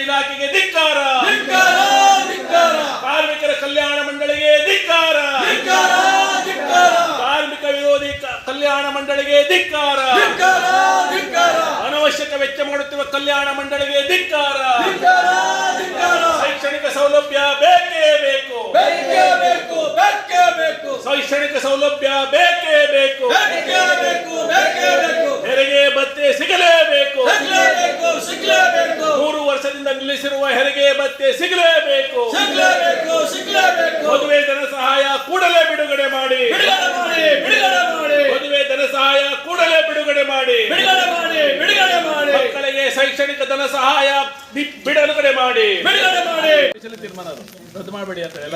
ಇಲಾಖೆಗೆ ಧಿಕ್ಕಾರ, ಕಾರ್ಮಿಕರ ಕಲ್ಯಾಣ ಮಂಡಳಿಗೆ ಧಿಕ್ಕಾರ, ಕಾರ್ಮಿಕ ವಿರೋಧಿ ಕಲ್ಯಾಣ ಮಂಡಳಿಗೆ ಧಿಕ್ಕಾರ, ಅನವಶ್ಯಕ ವೆಚ್ಚ ಮಾಡುತ್ತಿರುವ ಕಲ್ಯಾಣ ಮಂಡಳಿಗೆ ಧಿಕ್ಕಾರ. ಶೈಕ್ಷಣಿಕ ಸೌಲಭ್ಯ ಬೇಕೇ ಬೇಕು, ಶೈಕ್ಷಣಿಕ ಸೌಲಭ್ಯ ಬೇಕೇ ಬೇಕು, ಹೆರಿಗೆ ಭತ್ಯೆ ಸಿಗಲೇಬೇಕು, 3 ವರ್ಷದಿಂದ ನಿಲ್ಲಿಸಿರುವ ಹೆರಿಗೆ ಭತ್ಯೆ ಸಿಗಲೇಬೇಕು, ಮದುವೆ ಧನ ಸಹಾಯ ಕೂಡಲೇ ಬಿಡುಗಡೆ ಮಾಡಿ, ಮದುವೆ ಧನ ಸಹಾಯ ಕೂಡಲೇ ಬಿಡುಗಡೆ ಮಾಡಿ, ಮಕ್ಕಳಿಗೆ ಶೈಕ್ಷಣಿಕ ಧನ ಸಹಾಯ ಬಿಡುಗಡೆ ಮಾಡಿ. ತೀರ್ಮಾನ ರದ್ದು ಮಾಡಬೇಡಿ ಅಂತ ಎಲ್ಲ.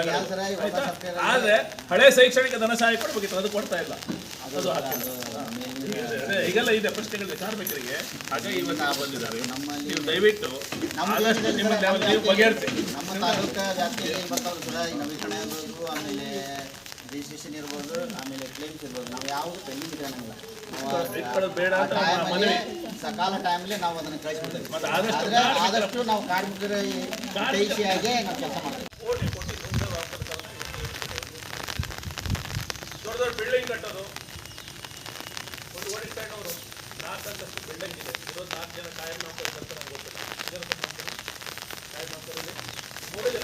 ಆದ್ರೆ ಹಳೆ ಶೈಕ್ಷಣಿಕ ಧನ ಸಹಾಯ ಕೊಡ್ಬೇಕಿತ್ತು, ಅದು ಕೊಡ್ತಾ ಇಲ್ಲ. ಅದು ಈಗೆಲ್ಲ ಇದೆ ಪ್ರಶ್ನೆಗಳಿದೆ ಕಾರ್ಮಿಕರಿಗೆ. ಹಾಗಾಗಿ ಇವತ್ತು ಬಂದಿದ್ದಾರೆ. ನೀವು ದಯವಿಟ್ಟು ನೀವು ಬಗೆಹರಿಸಿ. ನಮ್ಮ ತಾಲೂಕಾ ವ್ಯಾಪ್ತಿಯಲ್ಲಿ ಏನು ಬರ್ತಾವೆ ಕೂಡ ನವೀಕರಣ ಇರ್ಬೋದು, ಆಮೇಲೆ ರಿಜಿಸ್ಟ್ರೇಷನ್ ಇರ್ಬೋದು, ಆಮೇಲೆ ಕ್ಲೇಮ್ಸ್ ಇರ್ಬೋದು. ನಾವು ಯಾವುದು ಪೆಂಡಿಂಗ್ ಇರೋಂಗಿಲ್ಲ. ಬೇಡ ಅಂತ ಸಕಾಲ ಟೈಮಲ್ಲಿ ನಾವು ಅದನ್ನು ಕಳಿಸ್ಬಿಡ್ತೇವೆ. ಆದಷ್ಟು ನಾವು ಕಾರ್ಮಿಕರ ಕೈಸಿಯಾಗಿ ನಾವು ಕೆಲಸ ಮಾಡ್ತೇವೆ. ದೊಡ್ಡ ದೊಡ್ಡ ಬಿಲ್ಡಿಂಗ್ ಕಟ್ಟೋದು, ಒಂದು ಓಡಿಸ್ಕೊಂಡು ಅವರು 4 ಅಂತಸ್ತು ಬಿಲ್ಡಿಂಗ್ ಇದೆ. 4 ಜನ ಕಾಯಂ ನೌಕರರು ಅಂತ ನಂಗೆ ಗೊತ್ತಿಲ್ಲ. ಕಾಯಂ ನೌಕರಲ್ಲಿ 3 ಜನ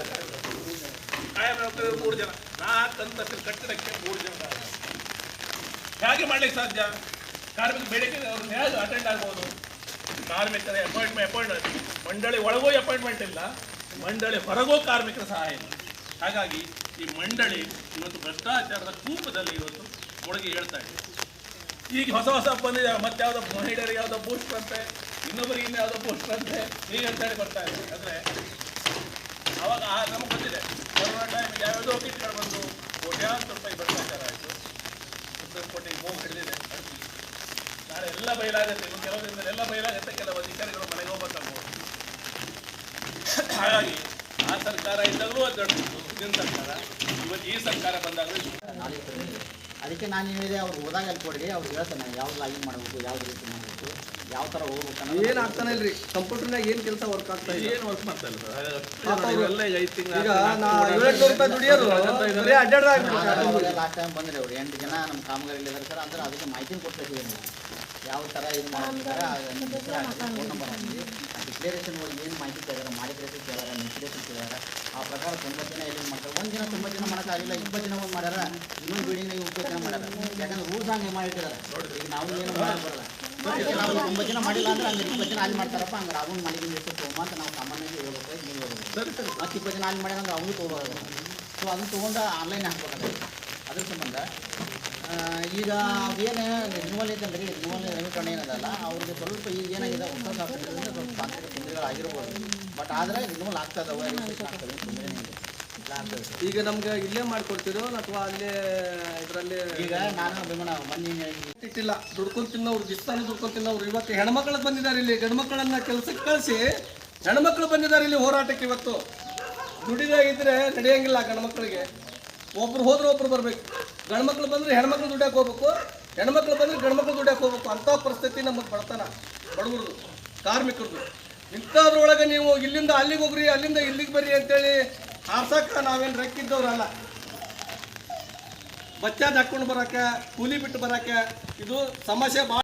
ಕಾಯಂ ನೌಕರರು 3 ಜನ, 4 ಅಂತಸ್ತಿನ ಕಟ್ಟಡಕ್ಕೆ 3 ಜನ. ಹೇಗೆ ಮಾಡ್ಲಿಕ್ಕೆ ಸಾಧ್ಯ? ಕಾರ್ಮಿಕ ಬೇಡಿಕೆ ಅವ್ರನ್ನ ಹೇಗೆ ಅಟೆಂಡ್ ಆಗ್ಬೋದು? ಕಾರ್ಮಿಕರ ಅಪಾಯಿಂಟ್ಮೆಂಟ್ ಮಂಡಳಿ ಒಳಗೂ ಅಪಾಯಿಂಟ್ಮೆಂಟ್ ಇಲ್ಲ, ಮಂಡಳಿ ಹೊರಗೂ ಕಾರ್ಮಿಕರ ಸಹಾಯ ಇಲ್ಲ. ಹಾಗಾಗಿ ಈ ಮಂಡಳಿ ಇವತ್ತು ಭ್ರಷ್ಟಾಚಾರದ ಕೂಪದಲ್ಲಿ ಇವತ್ತು ಮುಳುಗಿ ಹೇಳ್ತಾ ಇದೆ. ಈಗ ಹೊಸ ಬಂದಿದೆ, ಮತ್ತೆ ಯಾವುದೋ ಮಹಿಳೆಯರಿಗೆ ಯಾವುದೋ ಬೂಸ್ಟ್ ಅಂತೆ, ಇನ್ನೊಬ್ಬರಿಗೆ ಇನ್ನು ಯಾವುದೋ ಬೂಸ್ಟ್ ಅಂತೆ, ಹೀಗೆ ಅಂತೇಳಿ ಬರ್ತಾ ಇದೆ. ಅಂದರೆ ಅವಾಗ ನಮಗೆ ಗೊತ್ತಿದೆ ಕೊರೋನಾ ಟೈಮಿಗೆ ಯಾವುದೋ ಕಿಟ್ಗಳು ಬಂದು ಕೋಟ್ಯಾಂತರ ರೂಪಾಯಿ ಭ್ರಷ್ಟಾಚಾರ ಆಯಿತು. ಸುಪ್ರೀಂ ಕೋರ್ಟಿಗೆ ಮೂಗು ಹಿಡಿದಿದೆ. ನಾಳೆ ಎಲ್ಲ ಬಯಲಾಗುತ್ತೆ, ಇನ್ನು ಕೆಲವು ದಿನದಲ್ಲಿ ಎಲ್ಲ ಬಯಲಾಗುತ್ತೆ. ಕೆಲವು ಅಧಿಕಾರಿಗಳು ಮನೆಗೆ ಹೋಗ್ಬೇಕಾಗ್ಬೋದು. ಹಾಗಾಗಿ ಆ ಸರ್ಕಾರ ಇದ್ದಾಗಲೂ ಅದು ದೊಡ್ಡದು, ಇದನ್ನ ಸರ್ಕಾರ. ಇವತ್ತು ಈ ಸರ್ಕಾರ ಬಂದಾಗಲೂ ಅದಕ್ಕೆ ನಾನು ಹೇಳಿದೆ, ಅವ್ರು ಹೋದಾಗ ಅಲ್ಲಿ ಕೊಡಿ, ಅವ್ರು ಹೇಳ್ತಾನೆ ಯಾವ್ದು ಲಾಗಿನ್ ಮಾಡಬೇಕು, ಯಾವ್ದು ರೀತಿ ಮಾಡಬೇಕು, ಯಾವ ಥರ ಹೋಗ್ಬೇಕು. ಏನು ಆಗ್ತಾನೆ ಇಲ್ರಿ ಕಂಪ್ಯೂಟರ್ನಾಗ ಏನು ಕೆಲಸ ವರ್ಕ್ ಆಗ್ತಾ ಇದೆ? ಏನು ವರ್ಕ್ ಮಾಡ್ತಾ ಇಲ್ಲ. ಲಾಸ್ಟ್ ಟೈಮ್ ಬಂದ್ರಿ ಅವ್ರು 8 ಜನ ನಮ್ಮ ಕಾಮಗಾರಿಯಲ್ಲಿ ಇದ್ದಾರೆ ಸರ್. ಅಂದ್ರೆ ಅದಕ್ಕೆ ಮಾಹಿತಿ ಕೊಡ್ತಿದ್ದೀವಿ ನಾವು ಯಾವ ಥರ ಇದು ಮಾಡ್ತಾರೆ. ಫೋನ್ ನಂಬರ್ ಹಾಕಿ ಡಿಕ್ಲೇರೇಷನ್ ಒಳಗೆ ಏನು ಮಾಹಿತಿ ಕೇಳಿದಾರೆ, ಮಾಡಿಕ್ರೇಷನ್ ಕೇಳಿದಾರೆ, ಮಿಸ್ಲೇಷನ್ ಕೇಳಿದಾರೆ, ಆ ಪ್ರಕಾರ 90 ಜನ ಎಲ್ಲಿ ಮಾಡ್ತಾರೆ. 1 ದಿನ 90 ಜನ ಮಾಡೋಕ್ಕಾಗಿಲ್ಲ, 20 ಜನ ಒಂದು ಮಾಡ್ಯಾರ, ಇನ್ನೊಂದು ಬಿಲ್ಡಿಂಗ್ 20 ಜನ ಮಾಡ್ಯಾರ. ಯಾಕಂದ್ರೆ ರೂಲ್ಸ್ ಹಂಗೆ ಮಾಡಿಟ್ಟಿದ್ದಾರೆ. ಈಗ ನಾವು ಏನು ಮಾಡಕ್ಕೆ ಬರಲ್ಲ. ನಾವು 9 ಜನ ಮಾಡಿಲ್ಲ ಅಂದ್ರೆ ಹಂಗೆ 20 ಜನ ಅಲ್ಲಿ ಮಾಡ್ತಾರಪ್ಪ, ಹಂಗೆ ಅವ್ನು ಮಾಡಿದ್ದೀನಿ ಎಷ್ಟು ತೊಗೊಂಬ ಅಂತ ನಾವು ಸಾಮಾನ್ಯವಾಗಿ ಹೇಳ್ಬೇಕು. ನೀವು ಹೇಳ್ಬೇಕು ಮತ್ತು 20 ಜನ ಅಲ್ಲಿ ಮಾಡ್ಯಾರ ಅಂದ್ರೆ ಅವನು ತೊಗೋಬೋದು. ಸೊ ಅದನ್ನು ತೊಗೊಂಡು ಆನ್ಲೈನ್ ಹಾಕ್ಬೇಕಾಗುತ್ತೆ. ಅದ್ರ ಸಂಬಂಧ ಈಗ ಅವೇನು ರಿನ್ಯೂವಲ್ ಐತಂದ್ರೆ ರಿನ್ಯೂವಲ್ ನವೀಕರಣ ಏನದಲ್ಲ, ಅವ್ರಿಗೆ ಸ್ವಲ್ಪ ಈಗ ಏನಾಗಿದೆ ಹೊಸ ಸಾಫ್ಟ್ವೇರಿಂದ ಸ್ವಲ್ಪ ತಾಂತ್ರಿಕ ತೊಂದರೆಗಳಾಗಿರ್ಬೋದು. ಬಟ್ ಆದರೆ ರಿನ್ಯೂವಲ್ ಆಗ್ತದವೆ, ರಿಜಿಸ್ಟ್ರೇಷನ್ ಆಗ್ತದೆ, ತೊಂದರೆ ಇದೆ. ಈಗ ನಮ್ಗೆ ಇಲ್ಲೇ ಮಾಡ್ಕೊಡ್ತಿರೋ ಅಥವಾ ಅಲ್ಲೇ ಇದರಲ್ಲಿ? ಈಗ ನಾನು ಭೀಮಣ್ಣ ಮೊನ್ನೆ ಇಟ್ಟಿಲ್ಲ, ದುಡ್ಕೊಂಡು ತಿನ್ನೋರು ದಿಸ್ತಾನು ದುಡ್ಕೊಂಡು ತಿನ್ನೋರು ಇವತ್ತು ಹೆಣ್ಮಕ್ಳು ಬಂದಿದ್ದಾರೆ ಇಲ್ಲಿ. ಗಂಡು ಮಕ್ಕಳನ್ನ ಕೆಲಸಕ್ಕೆ ಕಳಿಸಿ ಹೆಣ್ಮಕ್ಳು ಬಂದಿದ್ದಾರೆ ಇಲ್ಲಿ ಹೋರಾಟಕ್ಕೆ. ಇವತ್ತು ದುಡಿದಾಗಿದ್ದರೆ ನಡೆಯಂಗಿಲ್ಲ. ಗಂಡು ಮಕ್ಕಳಿಗೆ ಒಬ್ರು ಹೋದ್ರೆ ಒಬ್ರು ಬರಬೇಕು. ಗಂಡು ಮಕ್ಳು ಬಂದರೆ ಹೆಣ್ಮಕ್ಳು ದುಡ್ಯಾಕೆ ಹೋಗ್ಬೇಕು, ಹೆಣ್ಮಕ್ಳು ಬಂದರೆ ಗಂಡು ಮಕ್ಳು ದುಡ್ಯಾಕೆ ಹೋಗ್ಬೇಕು. ಅಂಥ ಪರಿಸ್ಥಿತಿ ನಮಗೆ ಬಡತನ, ಬಡವ್ರದ್ದು, ಕಾರ್ಮಿಕರದು. ಇಂಥದ್ರೊಳಗೆ ನೀವು ಇಲ್ಲಿಂದ ಅಲ್ಲಿಗೆ ಹೋಗ್ರಿ, ಅಲ್ಲಿಂದ ಇಲ್ಲಿಗೆ ಬರ್ರಿ ಅಂತೇಳಿ ಹಾರ್ಸಕ್ಕೆ ನಾವೇನು ರೆಕ್ಕಿದ್ದವ್ರಲ್ಲ. ಬಚ್ಚಾದ ಹಾಕ್ಕೊಂಡು ಬರೋಕ್ಕೆ, ಕೂಲಿ ಬಿಟ್ಟು ಬರೋಕ್ಕೆ ಇದು ಸಮಸ್ಯೆ ಭಾಳ.